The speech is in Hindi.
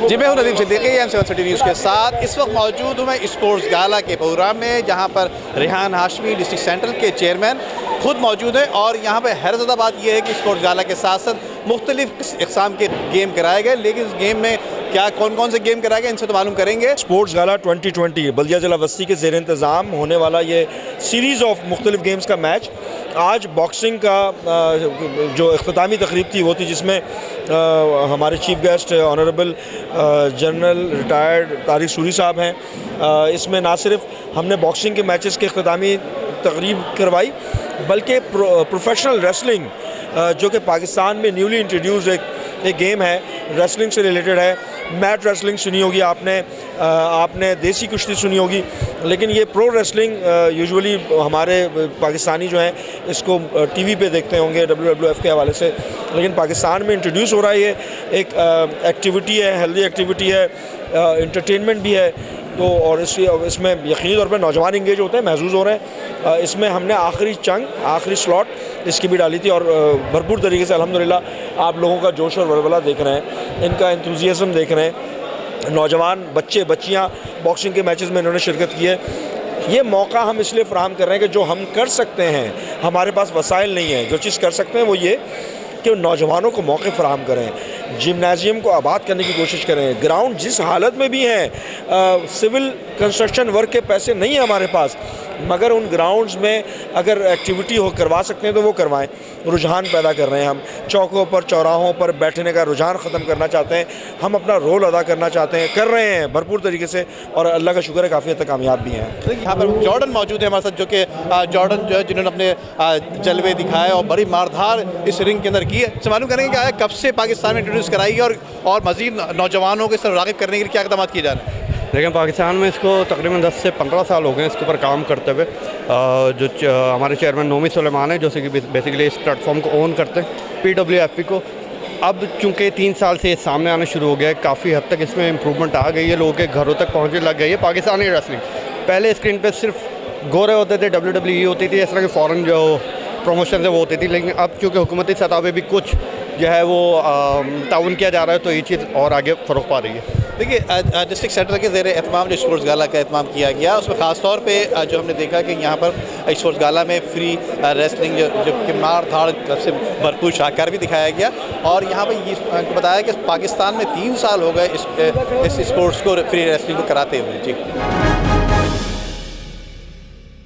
जी मैं हूं Nadeem Siddiqui M7 city news के साथ। इस वक्त मौजूद हूं मैं स्पोर्ट्स गाला के प्रोग्राम में, जहां पर रेहान हाशमी डिस्ट्रिक्ट सेंट्रल के चेयरमैन खुद मौजूद हैं। और यहां पर हैरत ज़दा बात यह है कि स्पोर्ट्स गाला के साथ साथ मुख्तलिफ इक़साम के गेम कराए गए, लेकिन इस गेम में क्या कौन कौन से गेम कराए गए इनसे तो मालूम करेंगे। स्पोर्ट्स गाला 2020 बल्दिया जिला वस्ती के ज़ेर इंतज़ाम होने वाला ये सीरीज़ ऑफ मुख्तलिफ गेम्स का मैच आज बॉक्सिंग का जो इख्तितामी तकरीब थी वो थी, जिसमें हमारे chief guest honourable general retired Tariq Suri साहब हैं। इसमें ना सिर्फ हमने बॉक्सिंग के मैचेस के इख्तितामी तकरीब करवाई, बल्कि प्रोफेशनल रेसलिंग जो कि पाकिस्तान में न्यूली इंट्रोड्यूस्ड एक गेम है, रेसलिंग से रिलेटेड है। मैट रेसलिंग सुनी होगी आपने देसी कुश्ती सुनी होगी, लेकिन ये प्रो रेसलिंग यूजुअली हमारे पाकिस्तानी जो हैं इसको टीवी पे देखते होंगे WWF के हवाले से, लेकिन पाकिस्तान में इंट्रोड्यूस हो रहा है। ये एक एक्टिविटी है, हेल्दी एक्टिविटी है, इंटरटेनमेंट भी है। तो और इसमें यकीनी तौर पर नौजवान इंगेज होते हैं, महसूस हो रहे हैं। इसमें हमने आखिरी स्लॉट इसकी भी डाली थी और भरपूर तरीके से अल्हम्दुलिल्लाह आप लोगों का जोश और वलवला देख रहे हैं, इनका एंथुसियाज्म देख रहे हैं। नौजवान बच्चे बच्चियां बॉक्सिंग के मैचेस में इन्होंने शिरकत की है। ये मौका हम इसलिए फ़राहम कर रहे हैं कि जो हम कर सकते हैं, हमारे पास वसाइल नहीं है। जो चीज़ कर सकते हैं वो ये कि नौजवानों को मौके फ़राहम करें, जिम्नाजियम को आबाद करने की कोशिश करें। ग्राउंड जिस हालत में भी हैं, सिविल कंस्ट्रक्शन वर्क के पैसे नहीं हैं हमारे पास, मगर उन ग्राउंड्स में अगर एक्टिविटी करवा सकते हैं तो वो करवाएं। रुझान पैदा कर रहे हैं हम, चौकों पर चौराहों पर बैठने का रुझान ख़त्म करना चाहते हैं। हम अपना रोल अदा करना चाहते हैं, कर रहे हैं भरपूर तरीके से, और अल्लाह का शुक्र है काफ़ी हद तक कामयाब भी हैं। यहाँ पर जॉर्डन मौजूद है हमारे साथ, जो कि जॉर्डन जो है जिन्होंने अपने जलवे दिखाए और बड़ी मारधार इस रिंग के अंदर की है। मालूम करेंगे क्या है, कब से पाकिस्तान में इंट्रोड्यूस कराई है और मज़ीद नौजवानों को इस तरफ राग़िब करने के लिए क्या इकदाम किए जा रहे हैं? लेकिन पाकिस्तान में इसको तकरीबन 10 से 15 साल हो गए इसके ऊपर काम करते हुए। जो हमारे चेयरमैन नोमी सुलेमान है, जो कि बेसिकली इस प्लेटफॉर्म को ओन करते हैं PWFP को। अब चूँकि 3 साल से सामने आना शुरू हो गया है, काफ़ी हद तक इसमें इम्प्रूवमेंट आ गई है, लोगों के घरों तक पहुँचने लग गई है पाकिस्तानी रेसलिंग। पहले स्क्रीन पर सिर्फ गोरे होते थे, WWE होती थी, इस तरह के फ़ॉरेन जो प्रमोशन है वो होती थी, लेकिन अब चूँकि हुकूमती सतह पे भी कुछ जो है वो ताउन किया जा रहा है, तो ये चीज़ और आगे फ़रोग़ पा रही है। देखिए, डिस्ट्रिक्ट सेंटर के ज़ेर एहतमाम जो स्पोर्ट्स गाला का एहतमाम किया गया, उसमें ख़ास तौर पे जो हमने देखा कि यहाँ पर स्पोर्ट्स गाला में फ्री रेसलिंग जो कि मार धाड़ से भरपूर शाहकार भी दिखाया गया। और यहाँ पर ये बताया कि पाकिस्तान में 3 साल हो गए इस स्पोर्ट्स को, फ्री रेसलिंग को कराते हुए। जी।